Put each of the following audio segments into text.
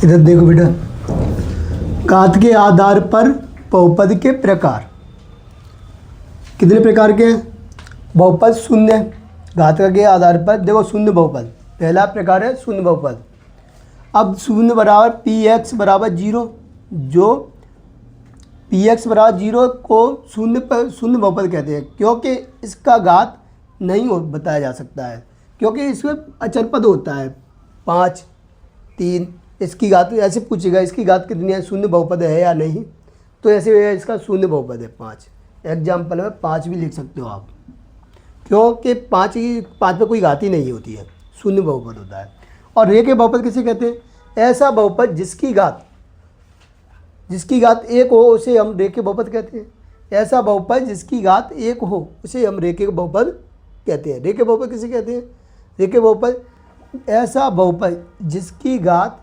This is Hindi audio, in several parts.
इधर देखो बेटा, घात के आधार पर बहुपद के प्रकार कितने प्रकार के हैं? बहुपद शून्य, घात के आधार पर देखो शून्य बहुपद, पहला प्रकार है शून्य बहुपद। अब शून्य बराबर पी एक्स बराबर जीरो, जो पी एक्स बराबर जीरो को शून्य बहुपद कहते हैं, क्योंकि इसका घात नहीं बताया जा सकता है, क्योंकि इसमें अचर पद होता है 5, 3। इसकी घात ऐसे पूछेगा, इसकी घात कितनी है, शून्य बहुपद है या नहीं, तो ऐसे इसका शून्य बहुपद है 5। एग्जाम्पल में 5 भी लिख सकते हो आप, क्योंकि 5 में कोई घात ही नहीं होती है, शून्य बहुपद होता है। और रेखीय बहुपद किसे कहते हैं? ऐसा बहुपद जिसकी घात एक हो उसे हम रेखीय बहुपद कहते हैं। ऐसा बहुपद जिसकी घात एक हो उसे हम रेखीय बहुपद कहते हैं। रेखीय बहुपद किसे कहते हैं? रेखीय बहुपद ऐसा बहुपद जिसकी घात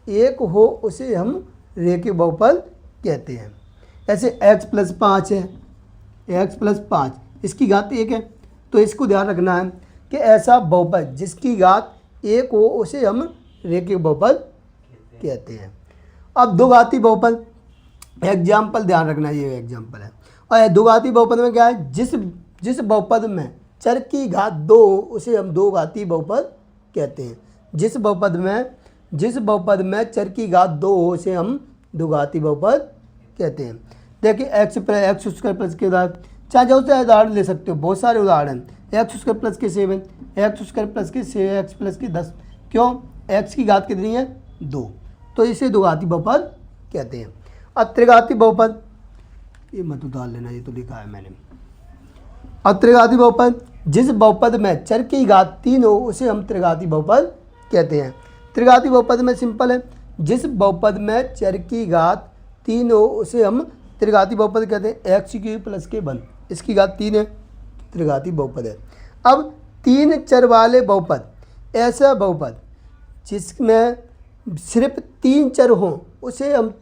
एक हो उसे हम रेखीय बहुपद कहते हैं। ऐसे x+5 है, x+5 इसकी घात 1 है, तो इसको ध्यान रखना है कि ऐसा बहुपद जिसकी घात 1 हो उसे हम रेखीय बहुपद कहते हैं। अब दो घाती बहुपद, एग्जाम्पल ध्यान रखना, ये एग्जाम्पल है। और दो घाती बहुपद में क्या है? जिस बहुपद में चर की घात 2 हो उसे हम दो घाती बहुपद कहते हैं। जिस बहुपद में चर की घात 2 हो उसे हम दो घाती बहुपद कहते हैं। देखिए x² के उदाहरण, चाहे जो से उदाहरण ले सकते हो, बहुत सारे उदाहरण। x² के 7, x² के 6x की 10, क्यों? x की घात कितनी है? 2, तो इसे दो घाती बहुपद कहते हैं। अब त्रिघाती बहुपद, ये मत उतार लेना, ये तो लिखा है मैंने। अब त्रिघाती बहुपद, जिस बहुपद में चर की घात 3 हो उसे हम त्रिघाती बहुपद कहते हैं। त्रिघाती बहुपद में सिंपल है, जिस बहुपद में चर की घात 3 हो उसे हम त्रिघाती बहुपद कहते हैं। x³ के 1, इसकी घात 3 है, त्रिघाती बहुपद है। अब 3 चर वाले बहुपद, ऐसा बहुपद जिसमें सिर्फ 3 चर हों उसे हम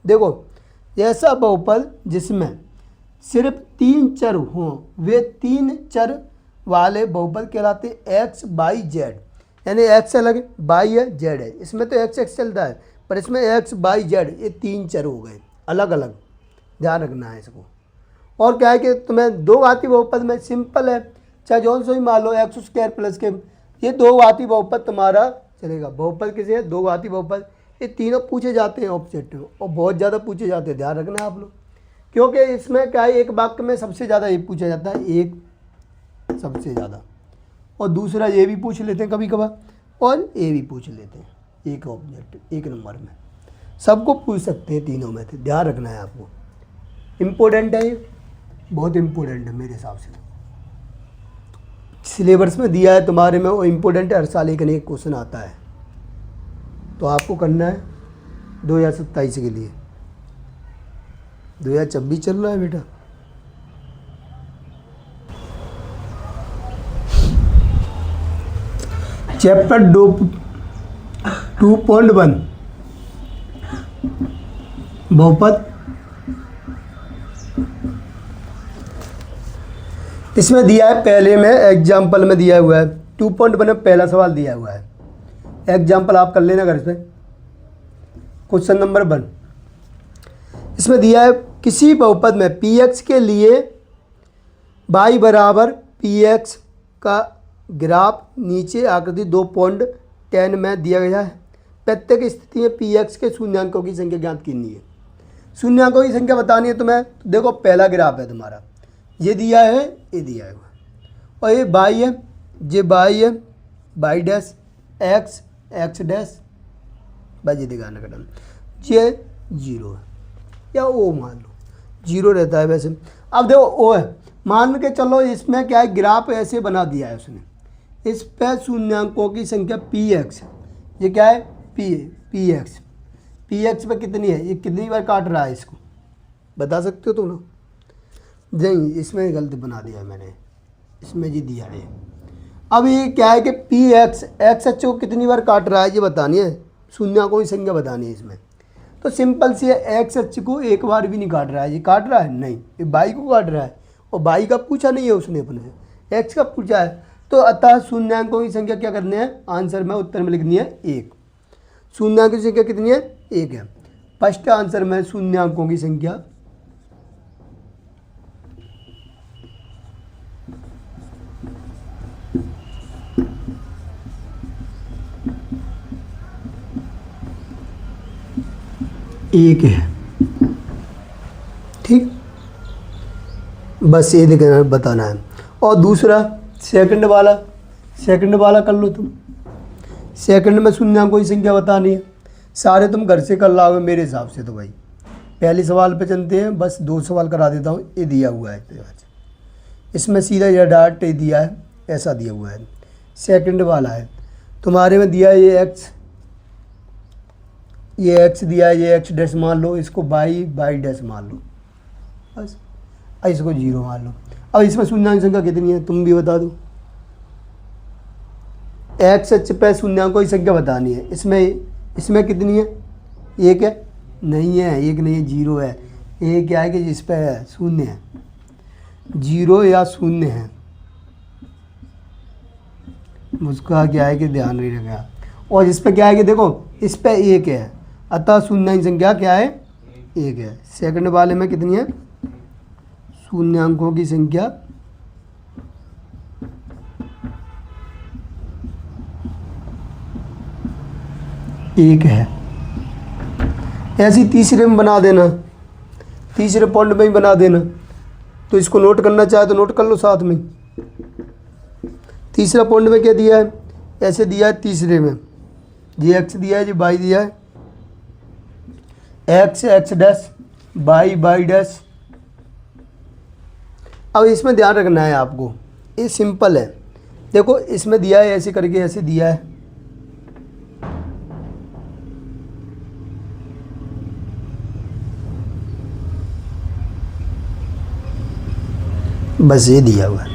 देखो, ऐसा बहुपद जिसमें सिर्फ 3 चर हों वे 3 चर वाले बहुपद कहलाते x, y, z। यानी x अलग, y है, z है। इसमें तो x चलता है, पर इसमें x, y, z ये 3 चर हो गए अलग अलग, ध्यान रखना है इसको। और क्या है कि तुम्हें दो घाती बहुपद में सिंपल है, चाहे जो सो ही मान लो x² के, ये दो घाती बहुपद तुम्हारा चलेगा। बहुपद किसे है? दो घाती बहुपद। ये तीनों पूछे जाते हैं ऑब्जेक्टिव, और बहुत ज़्यादा पूछे जाते हैं, ध्यान रखना आप लोग, क्योंकि इसमें क्या है, एक वाक्य में सबसे ज़्यादा ये पूछा जाता है, एक सबसे ज़्यादा, और दूसरा ये भी पूछ लेते हैं कभी कभार, और ये भी पूछ लेते हैं। एक ऑब्जेक्टिव एक नंबर में सबको पूछ सकते हैं, तीनों में से ध्यान रखना है आपको। इम्पोर्टेंट है ये, बहुत इम्पोर्टेंट है मेरे हिसाब से। सिलेबस में दिया है तुम्हारे में, वो इम्पोर्टेंट है, हर साल एक न एक क्वेश्चन आता है, तो आपको करना है 2027 के लिए। 2026 चल रहा है बेटा। चैप्टर 2.1 बहुपद, इसमें दिया है, पहले में एग्जाम्पल में दिया हुआ है 2.1 में पहला सवाल दिया हुआ है। एग्जाम्पल आप कर लेना घर पे। क्वेश्चन नंबर 1 इसमें दिया है, किसी बहुपद में px के लिए y बराबर px का ग्राफ नीचे आकृति 2.10 में दिया गया है। प्रत्येक स्थिति में px के शून्यांकों की संख्या ज्ञात करनी है। शून्यांकों की संख्या बतानी है तुम्हें, तो देखो पहला ग्राफ है तुम्हारा, ये दिया है, ये दिया है, और ये y है, ये y है, y dash x, x dash बाजी दिखाना कदम, ये 0 है, या ओ मान लो 0 रहता है वैसे। अब देखो ओ है, मान के चलो इसमें क्या है, ग्राफ ऐसे बना दिया है उसने, इस पे शून्यांकों की संख्या px, ये क्या है px पे कितनी है, ये कितनी बार काट रहा है, इसको बता सकते हो तुम लोग? नहीं, इसमें गलती बना दिया है मैंने, इसमें जी दिया है। अब ये क्या है कि px x अक्ष को कितनी बार काट रहा है ये बतानी है, शून्यांकों की संख्या बतानी है इसमें। तो सिंपल सी है, x अक्ष को एक बार भी नहीं काट रहा है, ये काट रहा है नहीं, ये y को काट रहा है, और y का पूछा नहीं है उसने अपने से, x का पूछा है। तो अतः शून्यांकों की संख्या क्या करनी है, आंसर में उत्तर में लिखनी है 1। शून्यांकों की संख्या कितनी है? एक है। फर्स्ट आंसर में शून्यांकों की संख्या एक है। ठीक, बस ये देखना बताना है। और दूसरा सेकंड वाला कर लो तुम। सेकंड में शून्यांकों की संख्या बतानी है। सारे तुम घर से कर लाओगे मेरे हिसाब से तो भाई। पहले सवाल पे चलते हैं, बस 2 सवाल करा देता हूँ। ये दिया हुआ है, इसमें सीधा या डायरेक्ट ये दिया है, ऐसा दिया हुआ है। सेकंड वाला है तुम्हारे में दिया है ये एक्स दिया है, ये एक्स डैश मान लो, इसको वाई डैश मान लो, बस इसको 0 मान लो। अब इसमें शून्यांक संख्या कितनी है तुम भी बता दो। एक्स अक्ष पे शून्यांकों की संख्या बतानी है। इसमें कितनी है? एक है? नहीं है, एक नहीं है, 0 है। एक क्या है कि जिस पे है शून्य है, 0 या शून्य है, उसका क्या है कि ध्यान नहीं रखा। और इस पे क्या है कि देखो इस पे 1 है, अतः शून्यांक संख्या क्या है? 1 है। सेकंड वाले में कितनी है? शून्यांकों की संख्या 1 है। ऐसी तीसरे में बना देना, तीसरे पॉइंट में ही बना देना। तो इसको नोट करना चाहे तो नोट कर लो साथ में। तीसरा पॉइंट में क्या दिया है? ऐसे दिया है तीसरे में, जी एक्स दिया है, जी वाई दिया है, एक्स डैश वाई डैश। अब इसमें ध्यान रखना है आपको, ये सिंपल है। देखो इसमें दिया है ऐसे करके, ऐसे दिया है, बस ये दिया हुआ है।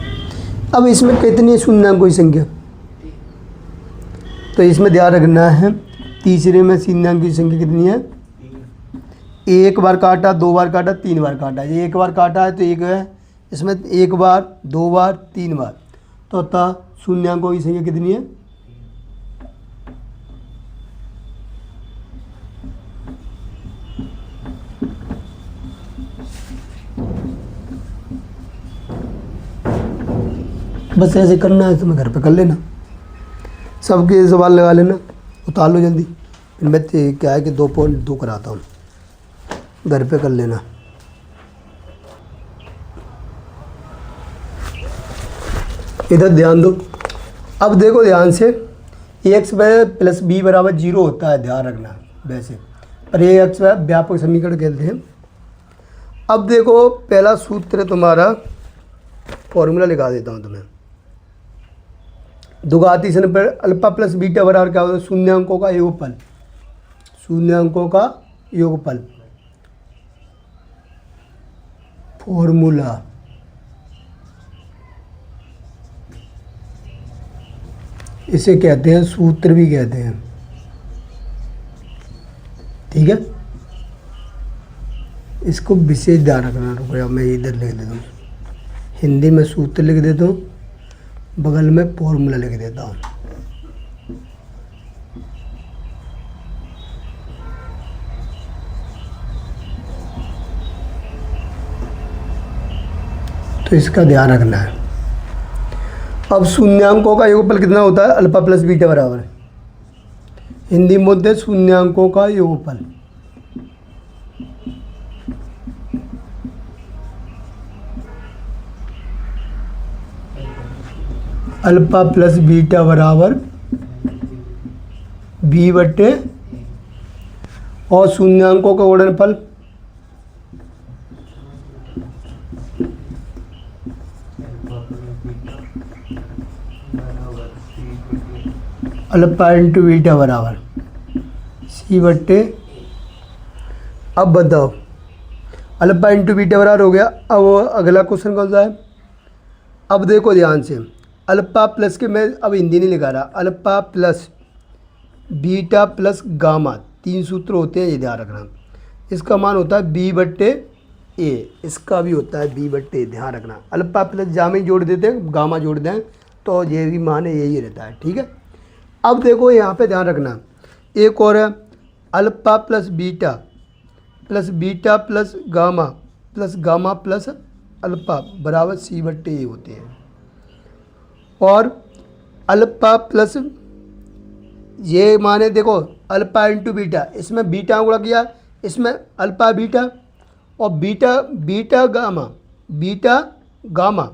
अब इसमें कितनी शून्यांकों की संख्या? तो इसमें ध्यान रखना है, तीसरे में शून्यांकों की संख्या कितनी है? 1 बार काटा, 2 बार काटा, 3 बार काटा। ये 1 बार काटा है तो 1 है, इसमें 1 बार, 2 बार, 3 बार, तो अतः शून्यांकों की संख्या कितनी है? बस ऐसे करना है, तुम्हें घर पे कर लेना, सबके सवाल लगा लेना, उतार लो जल्दी। फिर मैं क्या है कि 2.2 कराता हूँ, घर पे कर लेना। इधर ध्यान दो। अब देखो ध्यान से, एक्स प्लस बी बराबर 0 होता है, ध्यान रखना वैसे, पर ये एक्स व्यापक समीकरण कहते हैं। अब देखो पहला सूत्र तुम्हारा, फॉर्मूला लिखा देता हूँ तुम्हें। द्विघाती समीकरण पर अल्फा प्लस बीटा बराबर क्या होता है? शून्यांकों का योगफल, शून्यांकों का योगफल। फॉर्मूला इसे कहते हैं, सूत्र भी कहते हैं, ठीक है। इसको विशेष ध्यान रखना। रुको मैं इधर लिख देता हूँ, हिंदी में सूत्र लिख देता हूँ, बगल में फॉर्मूला लिख देता हूँ। तो इसका ध्यान रखना है। अब शून्यांकों का योगफल कितना होता है? अल्फा प्लस बीटा बराबर, हिंदी में बोलते हैं शून्यांकों का योगफल। अल्फा प्लस बीटा बराबर बी बट्टे, और शून्यांकों का गुणनफल अल्फा इंटू बीटा बराबर सी बट्टे। अब बताओ, अल्फा इंटू बीटा बराबर हो गया। अब अगला क्वेश्चन कौन सा है? अब देखो ध्यान से, अल्फा प्लस के, मैं अब हिंदी नहीं लिखा रहा, alpha plus beta plus gamma, 3 सूत्र होते हैं, ये ध्यान रखना। इसका मान होता है बी बट्टे ए, इसका भी होता है बी बट्टे ए, ध्यान रखना। अल्फा प्लस जामे जोड़ देते हैं, गामा जोड़ दें, तो ये भी मान यही रहता है, ठीक है। अब देखो यहाँ पे ध्यान रखना, एक और है alpha plus beta plus gamma plus alpha बराबर C/A होते हैं। और अल्फा प्लस ये माने देखो अल्फा इंटू बीटा, इसमें बीटा गुणा किया, इसमें अल्फा बीटा और बीटा गामा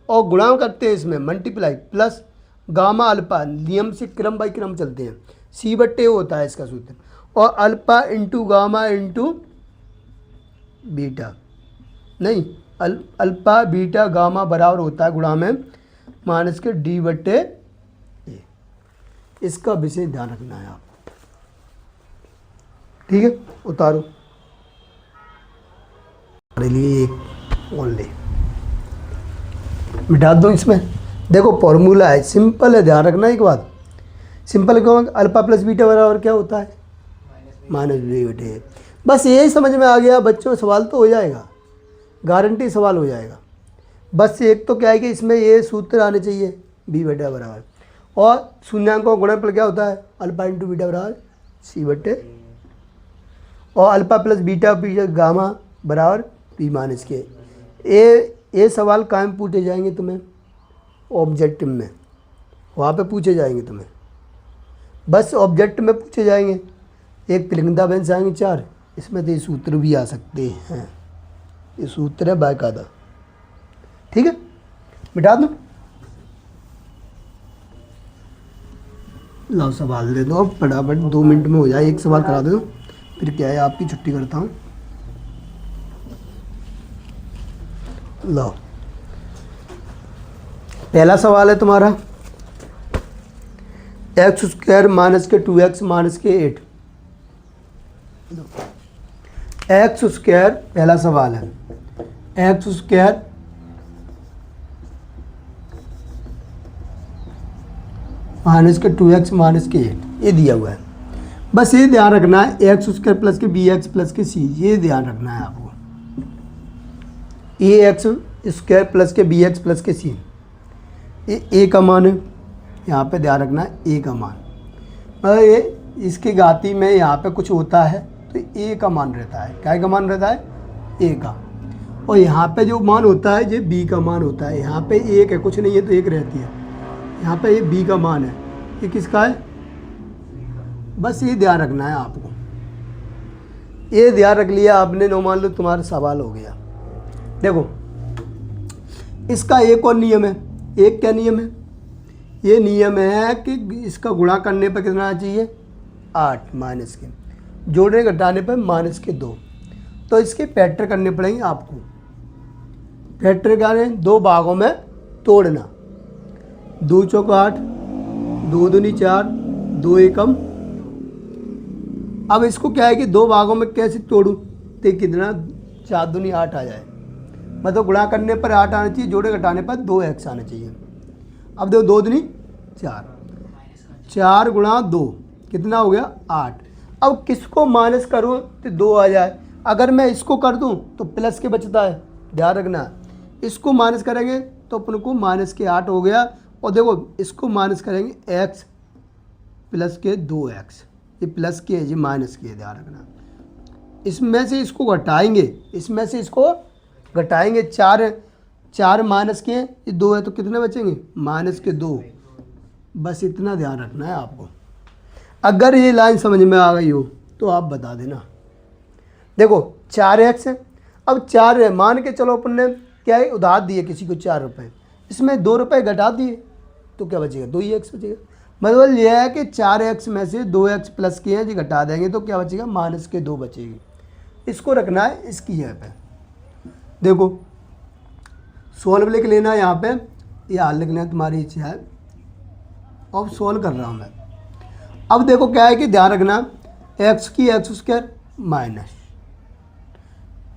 और गुणा करते हैं इसमें मल्टीप्लाई प्लस गामा अल्फा, नियम से क्रम बाई क्रम चलते हैं, C/A होता है इसका सूत्र। और alpha into gamma into beta नहीं अल्फा बीटा गामा बराबर होता है गुणा में माइनस के D/A। इसका विशेष ध्यान रखना है आपको, ठीक है। उतारो हमारे लिए एक ओनली मिटा दो इसमें। देखो फॉर्मूला है, सिंपल है, ध्यान रखना एक बात, सिंपल क्यों, अल्फा प्लस बीटा बराबर क्या होता है -B/A। बस यही समझ में आ गया बच्चों, सवाल तो हो जाएगा, गारंटी सवाल हो जाएगा। बस एक तो क्या है कि इसमें ये सूत्र आने चाहिए B/A बराबर, और शून्यांकों का गुणनफल क्या होता है अल्फा इंटू बीटा बराबर C/A, और अल्फा प्लस बीटा गामा बराबर P-K। ये सवाल कहाँ में पूछे जाएंगे तुम्हें, ऑब्जेक्टिव में, वहाँ पे पूछे जाएंगे तुम्हें, बस ऑब्जेक्ट में पूछे जाएंगे। एक तिलिंगदा बेंस आएंगे 4, इसमें तो ये सूत्र भी आ सकते हैं, ये सूत्र है बाकायदा, ठीक है। मिटा दो, लाओ सवाल दे दो अब फटाफट, 2 मिनट में हो जाए, एक सवाल करा दो फिर क्या है आपकी छुट्टी करता हूँ। लो पहला सवाल है तुम्हारा x² माइनस के 2x माइनस के 8। x² पहला सवाल है x² माइनस के 2x माइनस के 8 ये दिया हुआ है। बस ये ध्यान रखना है x² प्लस के bx प्लस के c, ये ध्यान रखना है आपको, ये x² प्लस के bx प्लस के c, ये a का मान है, यहाँ पे ध्यान रखना है a का मान, मतलब ये इसके घाती में यहाँ पे कुछ होता है तो a का मान रहता है, क्या का मान रहता है a का, और यहाँ पे जो मान होता है ये b का मान होता है। यहाँ पे 1 है, कुछ नहीं है तो 1 रहती है, यहाँ पे ये b का मान है, ये किसका है, बस ये ध्यान रखना है आपको, ये ध्यान रख लिया आपने, नो मान लो तुम्हारा सवाल हो गया। देखो इसका एक और नियम है, एक क्या नियम है, ये नियम है कि इसका गुणा करने पर कितना आना चाहिए 8 माइनस के, जोड़ने घटाने पर माइनस के 2, तो इसके फैक्टर करने पड़ेंगे आपको। फैक्टर क्या है, 2 भागों में तोड़ना, 2 चौक 8, 2 दूनी 4, 2 एकम। अब इसको क्या है कि 2 भागों में कैसे तोड़ूं, तो कितना 4 दूनी 8 आ जाए, मतलब गुणा करने पर 8 आना चाहिए, जोड़े घटाने पर 2x आना चाहिए। अब देखो 2 दूनी 4, 4 गुणा 2 कितना हो गया 8। अब किसको माइनस करूँ तो 2 आ जाए, अगर मैं इसको कर दूँ तो प्लस के बचता है, ध्यान रखना, इसको माइनस करेंगे तो अपन को माइनस के 8 हो गया, और देखो इसको माइनस करेंगे x प्लस के 2x, ये प्लस के है ये माइनस के, ध्यान रखना। इसमें से इसको घटाएंगे, इसमें से इसको घटाएंगे, 4 माइनस के, ये 2 है तो कितने बचेंगे माइनस के 2, बस इतना ध्यान रखना है आपको। अगर ये लाइन समझ में आ गई हो तो आप बता देना। देखो 4x है, अब 4 है, मान के चलो अपन ने क्या है उधार दिए किसी को 4 रुपये, इसमें 2 रुपये घटा दिए तो क्या बचेगा 2x बचेगा, मतलब यह है कि 4x में से 2x प्लस के हैं जी घटा देंगे तो क्या बचेगा माइनस के 2 बचेगी। इसको रखना है इसकी जगह पे। देखो सॉल्व लिख लेना, यहाँ पे या हल लिख लेना, तुम्हारी इच्छा है। अब सॉल्व कर रहा हूँ मैं। अब देखो क्या है कि ध्यान रखना, x की x² माइनस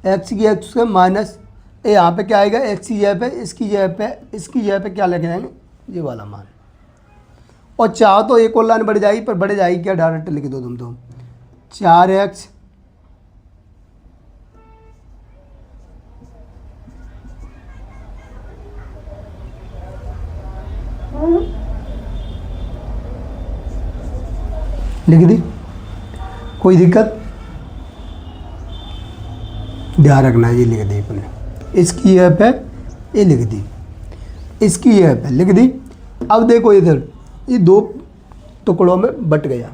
x की x² माइनस, यहाँ पे क्या आएगा x की जगह पे, इसकी जगह पे क्या लिख जाएंगे ये वाला मान, और चाहो तो एक और लाइन बढ़ जाएगी, पर बढ़ जाएगी क्या डायरेक्ट लिख दो तुम तो 4x लिख दी, कोई दिक्कत? ध्यान रखना, ये लिख दी अपने, इसकी ऐप है ये लिख दी, इसकी ऐप है लिख दी। अब देखो इधर ये दो टुकड़ों में बट गया,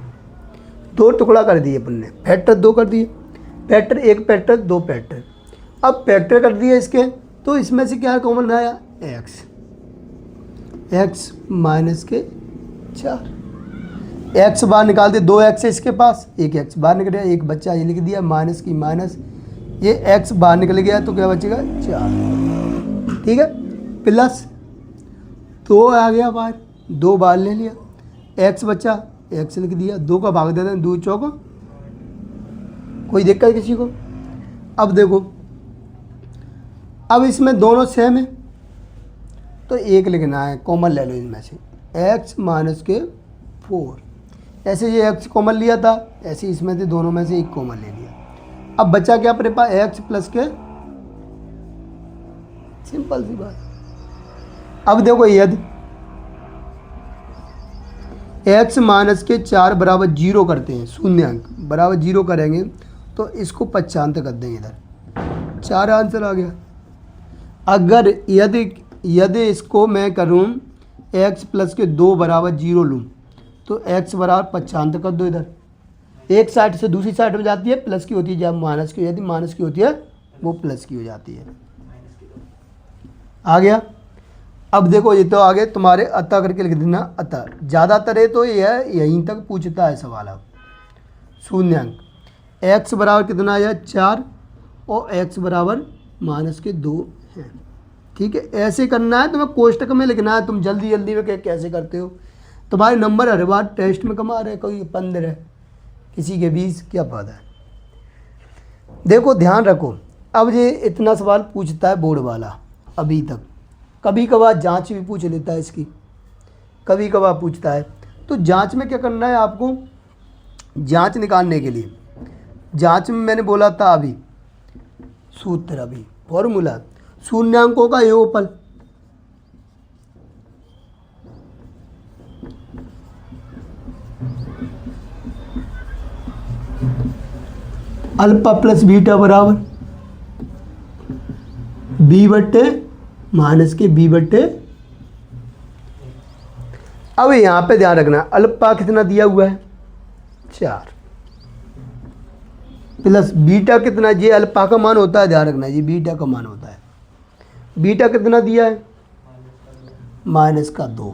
दो टुकड़ा कर दिए अपन ने, फैक्टर दो कर दिए, फैक्टर एक फैक्टर दो फैक्टर। अब फैक्टर कर दिए इसके, तो इसमें से क्या कॉमन आया? एक्स, एक्स माइनस के 4, एक्स बाहर निकाल दे, दो एक्स है इसके पास, एक एक्स बाहर निकल गया, एक बच्चा ये लिख दिया, माइनस की माइनस, ये एक्स बाहर निकल गया तो क्या बचेगा? 4, ठीक है, प्लस 2 आ गया बाहर, 2 बाहर ले लिया, एक्स बचा, एक्स लिख दिया, 2 का भाग देते हैं, 2 चौको, कोई दिक्कत किसी को? अब देखो, अब इसमें दोनों सेम है तो एक लिखना है, कॉमन ले लो इनमें से, एक्स माइनस के 4, ऐसे ये एक्स कॉमन लिया था, ऐसे इसमें से दोनों में से एक कॉमन ले लिया। अब बचा क्या अपने पास? एक्स प्लस के, सिंपल सी बात। अब देखो यदि एक्स माइनस के 4 बराबर 0 करते हैं, शून्यांक बराबर 0 करेंगे तो इसको 95 कर देंगे, इधर 4 आंसर आ गया। अगर यदि इसको मैं करूं x प्लस के 2 बराबर 0 लूँ तो x बराबर 95 कर दो, इधर एक साइड से दूसरी साइड में जाती है, प्लस की होती है, जब माइनस की, यदि माइनस की होती है वो प्लस की हो जाती है। आ गया? अब देखो ये तो आगे तुम्हारे अतः करके लिख देना, अतः ज़्यादातर है तो यह यहीं तक पूछता है सवाल। अब शून्यांक x बराबर कितना आया? 4 और x बराबर माइनस के 2 है, ठीक है। ऐसे करना है, तुम्हें कोष्टक में लिखना है, तुम जल्दी जल्दी में कैसे करते हो? तुम्हारे नंबर हर बार टेस्ट में कम आ रहे, कोई 15 किसी के 20, क्या पता है। देखो ध्यान रखो, अब ये इतना सवाल पूछता है बोर्ड वाला अभी तक, कभी कभार जांच भी पूछ लेता है इसकी, कभी कभार पूछता है। तो जांच में क्या करना है आपको? जांच निकालने के लिए, जांच में मैंने बोला था अभी सूत्र, अभी फॉर्मूला, शून्यांकों का योगफल, अल्फा प्लस बीटा बराबर बी बट्टे माइनस के बी बट्टे। अब यहां पे ध्यान रखना, अल्फा कितना दिया हुआ है? 4, प्लस बीटा कितना, ये अल्फा का मान होता है, ध्यान रखना ये बीटा का मान होता है। बीटा कितना दिया है? माइनस का 2।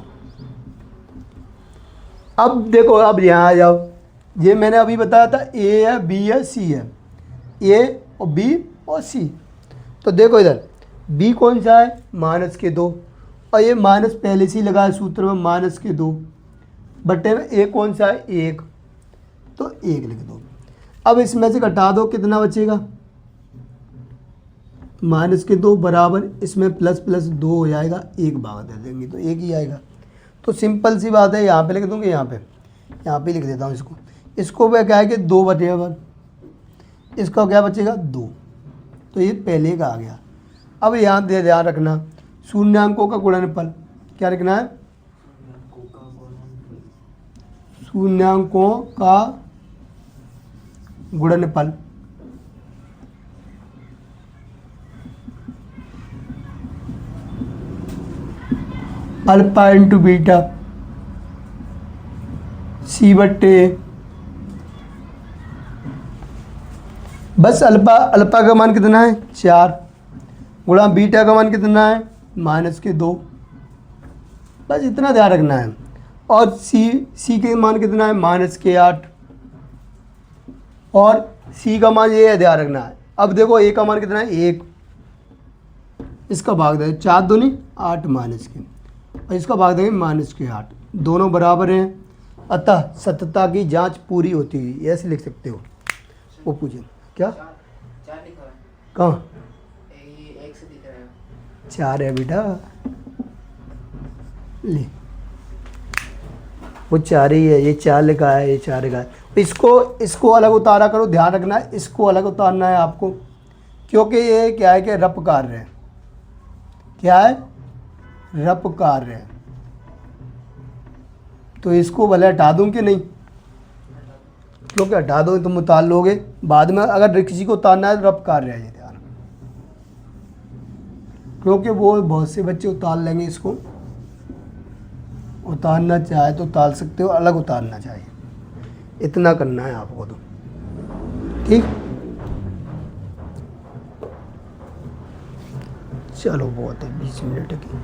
अब देखो, अब यहाँ आ जाओ, ये मैंने अभी बताया था ए है, बी है, सी है, ए और बी और सी। तो देखो इधर बी कौन सा है? माइनस के 2, और ये माइनस पहले से ही लगा है सूत्र में, माइनस के 2 बट्टे में ए कौन सा है? 1, तो 1 लिख दो। अब इसमें से घटा दो, कितना बचेगा? माइनस के 2 बराबर, इसमें प्लस प्लस 2 हो जाएगा, 1 भाग दे देंगे तो 1 ही आएगा। तो सिंपल सी बात है, यहाँ पे लिख दूँगे, यहाँ पे लिख देता हूँ इसको। इसको वह क्या है कि 2 बचेगा, इसका क्या बचेगा? 2, तो ये पहले का आ गया। अब यहाँ ध्यान रखना, शून्यांकों का गुणनफल क्या लिखना है? शून्यांकों का गुणनफल, अल्फा इंटू बीटा सी बट्टे, बस अल्फा का मान कितना है? 4, गुणा बीटा का मान कितना है? माइनस के 2, बस इतना ध्यान रखना है। और सी के मान कितना है? माइनस के 8, और सी का मान ये है, ध्यान रखना है। अब देखो ए का मान कितना है? 1, इसका भाग देंगे 4 दूनी 8 माइनस के, और इसका भाग देंगे माइनस के 8, दोनों बराबर हैं, अतः सत्यता की जांच पूरी होती है, ऐसे लिख सकते हो। वो पूछे क्या? 4 लिखा है कहाँ? 4 है बेटा, ले वो 4 ही है, ये 4 लिखा है, ये 4 लिखा है। इसको अलग उतारा करो, ध्यान रखना है, इसको अलग उतारना है आपको, क्योंकि ये क्या है कि रप कार्य है। क्या है? रप कार्य है, तो इसको भले हटा दूं कि नहीं? क्योंकि हटा दो तुम उतार लोगे, बाद में अगर किसी को उतारना है तो रफ कार रह जाए यार, क्योंकि वो बहुत से बच्चे उतार लेंगे इसको। उतारना चाहे तो उतार सकते हो, अलग उतारना चाहिए, इतना करना है आपको तो, ठीक। चलो बहुत है 20 मिनट की।